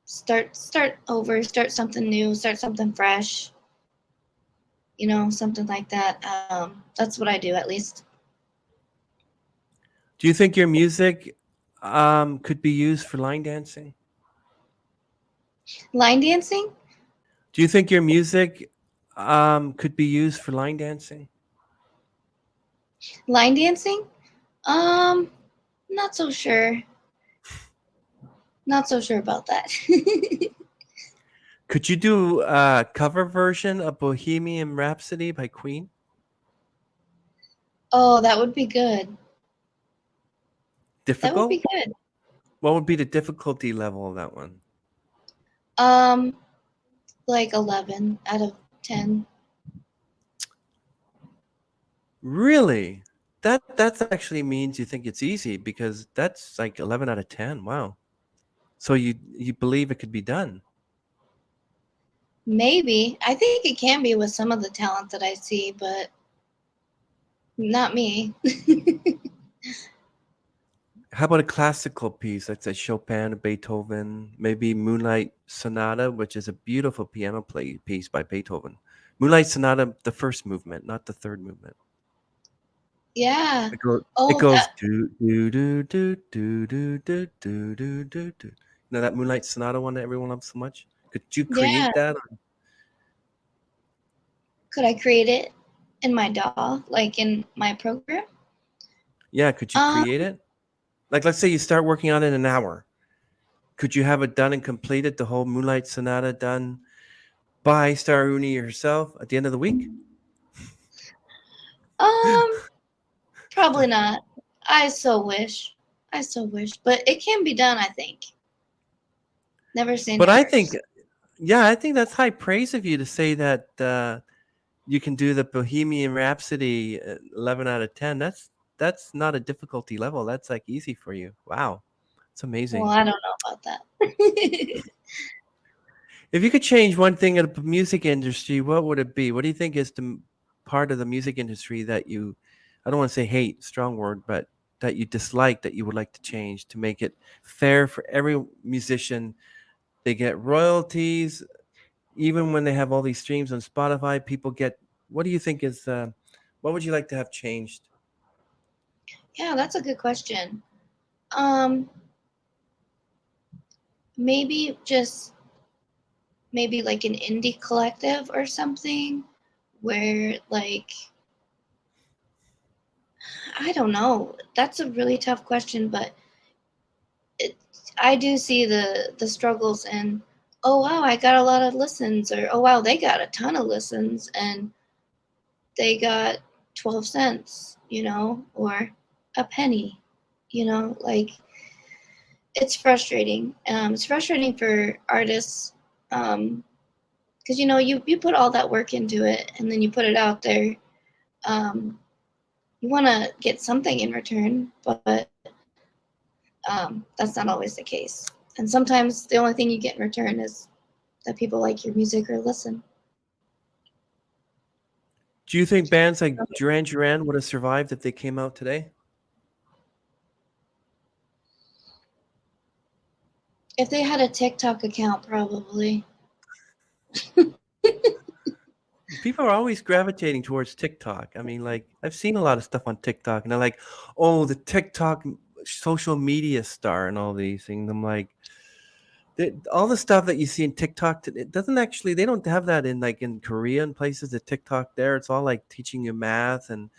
Start over, start something new, start something fresh. Something like that. That's what I do, at least. Do you think your music could be used for line dancing? Line dancing, Do you think your music could be used for line dancing? line dancing. Um, not so sure. Not so sure about that. Could you do a cover version of Bohemian Rhapsody by Queen? Oh, that would be good. That would be Difficult? good. What would be the difficulty level of that one? Um, like 11 out of 10. Really? That actually means you think it's easy because that's like 11 out of 10. Wow. So you believe it could be done. Maybe. I think it can be with some of the talent that I see, but not me. How about a classical piece like say Chopin, Beethoven, maybe Moonlight Sonata, which is a beautiful piano piece by Beethoven. Moonlight Sonata, the first movement, not the third movement. Yeah. It Oh, goes that. do do do do do do do do do do do. You know that Moonlight Sonata one that everyone loves so much? Could you Yeah. create that? Could I create it in my DAW, like in my program? Yeah, could you Um, create it? Like let's say you start working on it in an hour. Could you have it done and completed, the whole Moonlight Sonata done by StarUnie herself at the end of the week? um, Probably not. I so wish. But it can be done, I think. Never say But I never. think Yeah, I think that's high praise of you to say that you can do the Bohemian Rhapsody 11 out of 10. That's not a difficulty level. That's like easy for you. Wow. It's Well, amazing. I don't know about that. If you could change one thing in the music industry, what would it be? What do you think is part of the music industry that you, I don't want to say hate, strong word, but that you dislike that you would like to change to make it fair for every musician? They get royalties, even when they have all these streams on Spotify. People get. What do you think is? What would you like to have changed? Yeah, that's a good question. Um, maybe just maybe like an indie collective or something where like I don't know. That's a really tough question, but it, I do see the struggles and oh wow, I got a lot of listens or oh wow, they got a ton of listens and they got 12 cents, or a penny, like it's frustrating. It's frustrating for artists because you put all that work into it and then you put it out there. Um, you want to get something in return, but that's not always the case. And sometimes the only thing you get in return is that people like your music or listen. Do you think bands like Duran Duran would have survived if they came out today? If they had a TikTok account, probably. People are always gravitating towards TikTok. I mean, like I've seen a lot of stuff on TikTok, and they're like, "Oh, the TikTok social media star," and all these things. I'm like, all the stuff that you see in TikTok, it doesn't actually. They don't have that in like in Korea and places. The TikTok there, it's all like teaching you math, and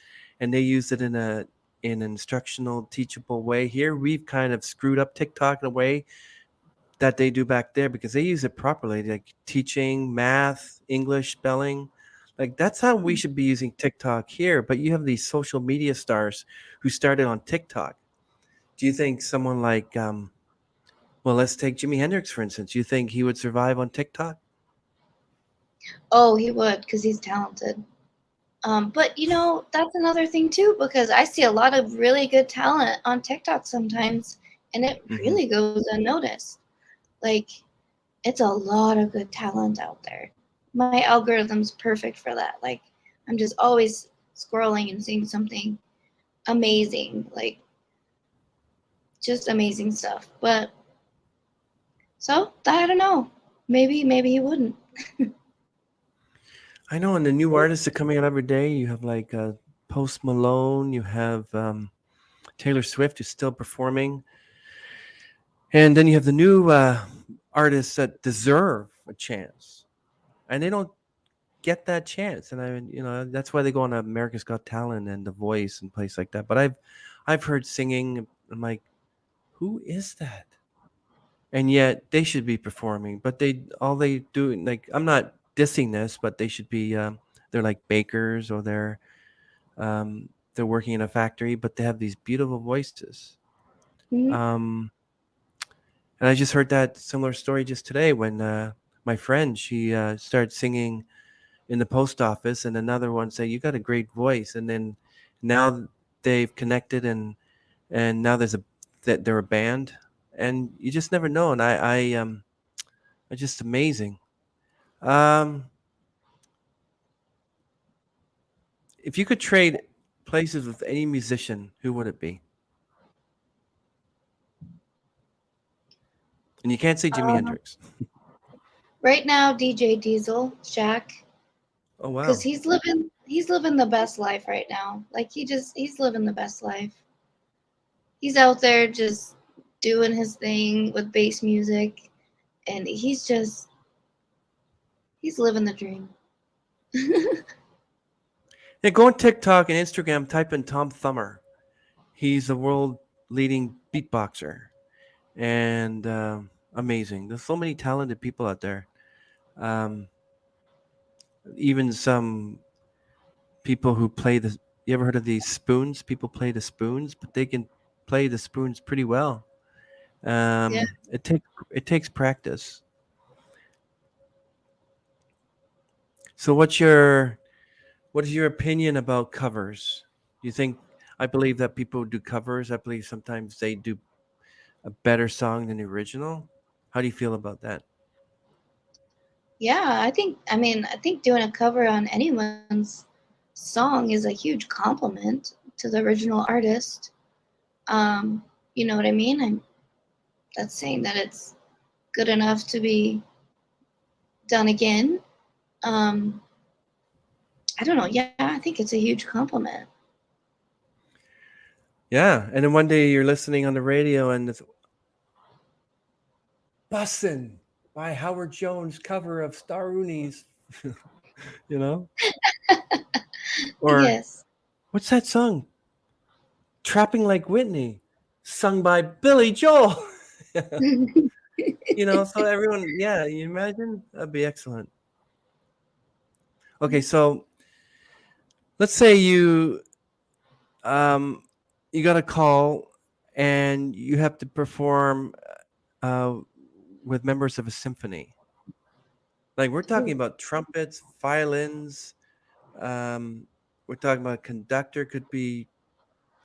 they use it in an instructional, teachable way. Here, we've kind of screwed up TikTok in a way that they do back there because they use it properly, like teaching math, English, spelling. Like that's how we should be using TikTok here. But you have these social media stars who started on TikTok. Do you think someone like, well, let's take Jimi Hendrix for instance. You think he would survive on TikTok? Oh, he would because he's talented. But that's another thing too because I see a lot of really good talent on TikTok sometimes, and it Hmm. really goes unnoticed. Like it's a lot of good talent out there. My algorithm's perfect for that. Like I'm just always scrolling and seeing something amazing, like just amazing stuff. But so I don't know. Maybe he wouldn't. I know, and the new artists are coming out every day. You have like Post Malone. You have Taylor Swift, who's still performing, and then you have the new artists that deserve a chance, and they don't get that chance. And I mean, that's why they go on America's Got Talent and The Voice and places like that. But I've heard singing. I'm like, who is that? And yet they should be performing, but they do, like, I'm not dissing this, but they should be. They're like bakers, or they're working in a factory, but they have these beautiful voices. Mhm. Um, and I just heard that similar story just today when my friend, she started singing in the post office, and another one say, "You got a great voice," and then now they've connected, and now that they're a band, and you just never know. And it's just amazing. Um, if you could trade places with any musician, who would it be? And you can't say Jimi Um, Hendrix. right now, DJ Diesel, Shaq, Oh because wow. he's living the best life right now. Like he's living the best life. He's out there just doing his thing with bass music, and he's living the dream. Yeah, go on TikTok and Instagram, type in Tom Thummer. He's a world leading beatboxer, and amazing. There's so many talented people out there. Um, even some people who play the. You ever heard of these spoons? People play the spoons, but they can play the spoons pretty well. Yeah. It takes practice. So what is your opinion about covers? You think I believe that people do covers. I believe sometimes they do a better song than the original. How do you feel about that? Yeah, I think doing a cover on anyone's song is a huge compliment to the original artist. Um, you know what I mean? That's saying that it's good enough to be done again. Um, I don't know. Yeah, I think it's a huge compliment. Yeah, and then one day you're listening on the radio and it's "Bussin" by Howard Jones cover of StarUnie's, you know? Or Yes. what's that song? "Trapping Like Whitney," sung by Billy Joel. So everyone, yeah, you imagine? That'd be excellent. Okay, so let's say um you got a call and you have to perform uh with members of a symphony. Like we're talking Ooh. about trumpets, violins, we're talking about a conductor, could be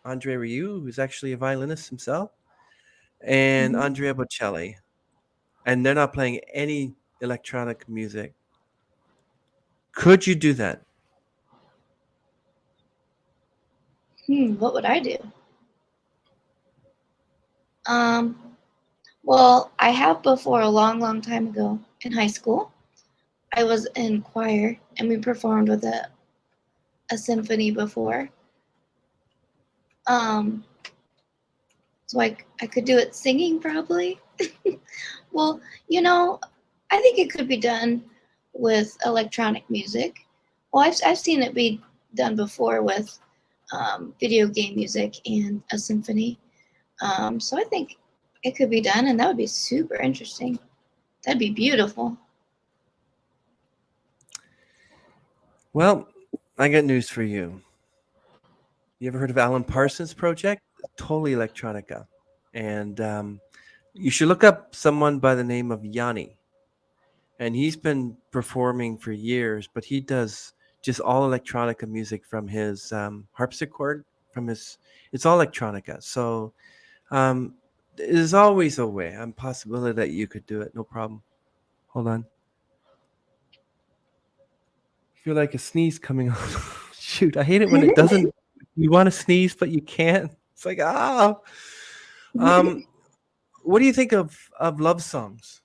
Andre Rieu, who's actually a violinist himself, and Mhm. Andrea Bocelli. And they're not playing any electronic music. Could you do that? What would I do? Um, well, I have before a long, long time ago in high school. I was in choir and we performed with a symphony before. Um, so I could do it singing probably. Well, you know, I think it could be done with electronic music. Well, I've seen it be done before with video game music and a symphony. So I think it could be done, and that would be super interesting. That'd be beautiful. Well, I got news for you. You ever heard of Alan Parsons Project? Totally electronica. And you should look up someone by the name of Yanni. And he's been performing for years, but he does just all electronica music from his harpsichord, from his, it's all electronica. So um, there's always a way, a possibility that you could do it. No problem. Hold on. I feel like a sneeze coming on. Shoot, I hate it when it doesn't. You want to sneeze, but you can't. It's like, ah. Um, what do you think of love songs?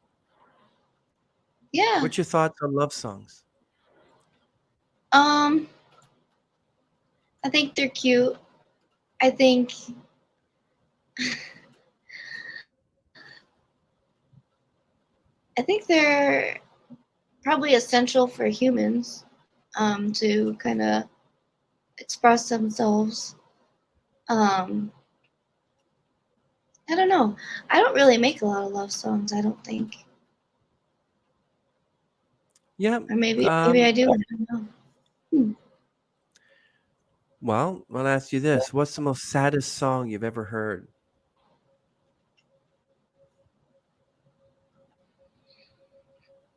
Yeah. What's your thoughts on love songs? Um, I think they're cute. I think I think they're probably essential for humans to kind of express themselves. Um, I don't know. I don't really make a lot of love songs. I don't think, Yeah. or maybe Um, I do. I don't know. Hmm. well, I'll ask you this: what's the most saddest song you've ever heard?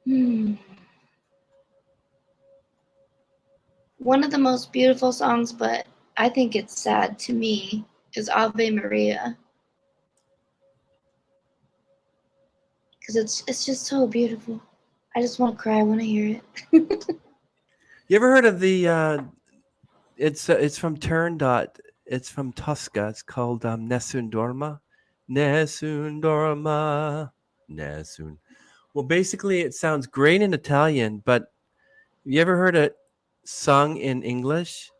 Hmm. One of the most beautiful songs, but I think it's sad to me, is Ave Maria because it's just so beautiful. I just want to cry when I hear it. You ever heard of the? It's from Turndot. It's from Tosca. It's called Nessun Dorma. Nessun Dorma. Nessun. Well, basically, it sounds great in Italian, but you ever heard it sung in English?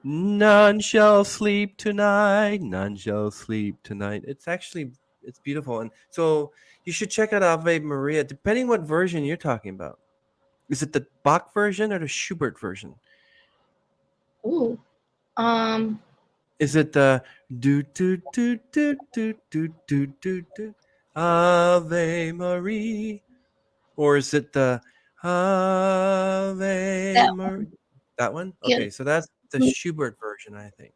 None shall sleep tonight. None shall sleep tonight. It's beautiful, and so you should check out Ave Maria. Depending what version you're talking about, is it the Bach version or the Schubert version? Ooh. Um. Is it the do do do do do do do do do Ave Maria, or is it the Ave That Maria? That one? yeah. Okay, so that's the Schubert version, I think.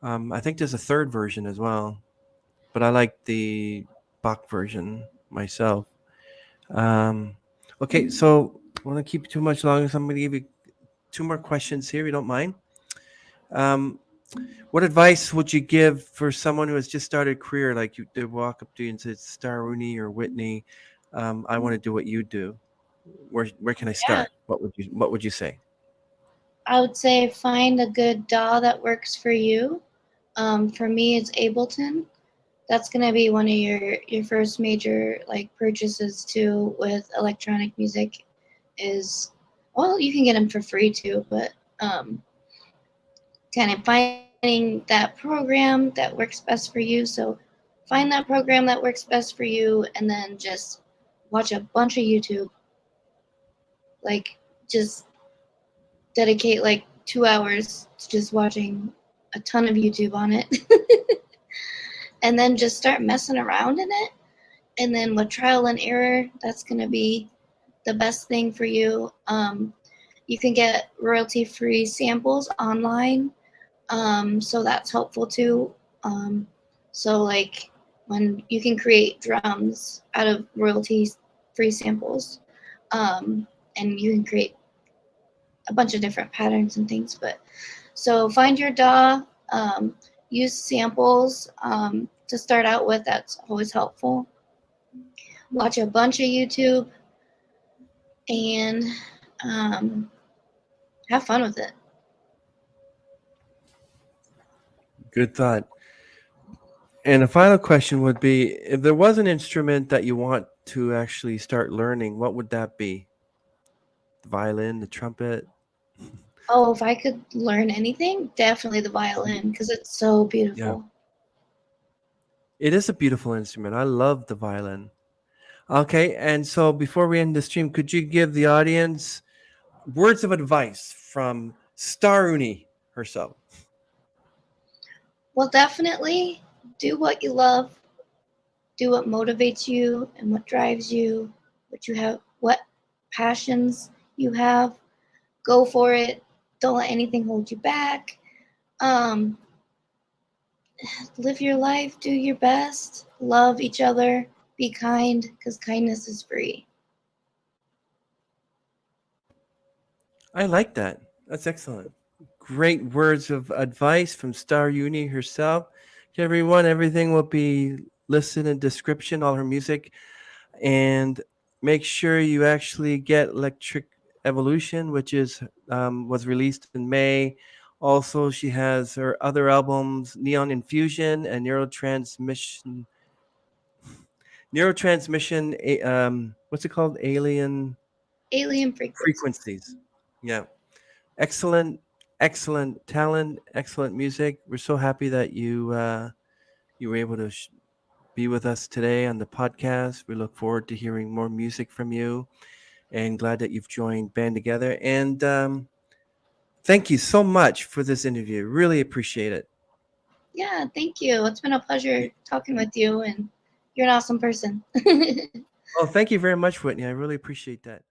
I think there's a third version as well, but I like the Bach version myself. Um, okay, so I want to keep you too much longer, so I'm going to give you two more questions here, if you don't mind. Um, what advice would you give for someone who has just started a career, like you, they walk up to you and say, StarUnie or Whitney, I want to do what you do. Where can I Yeah, start? What would you say? I would say find a good DAW that works for you. For me, it's Ableton. That's gonna be one of your first major like purchases too with electronic music. Is well, you can get them for free too, but kind of finding that program that works best for you. So find that program that works best for you, and then just watch a bunch of YouTube. Like just dedicate like 2 hours to just watching a ton of YouTube on it, and then just start messing around in it. And then with trial and error, that's gonna be the best thing for you. You can get royalty-free samples online, so that's helpful too. Um, so like when you can create drums out of royalty-free samples, um, and you can create a bunch of different patterns and things. But so find your DAW, use samples to start out with. That's always helpful. Watch a bunch of YouTube and um, have fun with it. Good thought. And a final question would be, if there was an instrument that you want to actually start learning, what would that be? The violin, the trumpet? Oh, if I could learn anything, definitely the violin because it's so Yeah. beautiful. It is a beautiful instrument. I love the violin. Okay, and so before we end the stream, could you give the audience words of advice from StarUnie herself? Well, definitely do what you love, do what motivates you and what drives you, what you have, what passions you have. Go for it. Don't let anything hold you back. Um, live your life, do your best, love each other, be kind because kindness is free. I like that. That's excellent. Great words of advice from StarUnie herself. Okay, everyone, everything will be listed in description, all her music. And make sure you actually get Electric Evolution, which is was released in May. Also, she has her other albums, Neon Infusion and Neurotransmission. What's it called? Alien Alien frequencies. Frequencies. Yeah, excellent, excellent talent, excellent music. We're so happy that you were able to be with us today on the podcast. We look forward to hearing more music from you, and glad that you've joined Band Together. And thank you so much for this interview. Really appreciate it. Yeah, thank you. It's been a pleasure talking with you, and you're an awesome person. Oh, thank you very much, Whitney. I really appreciate that.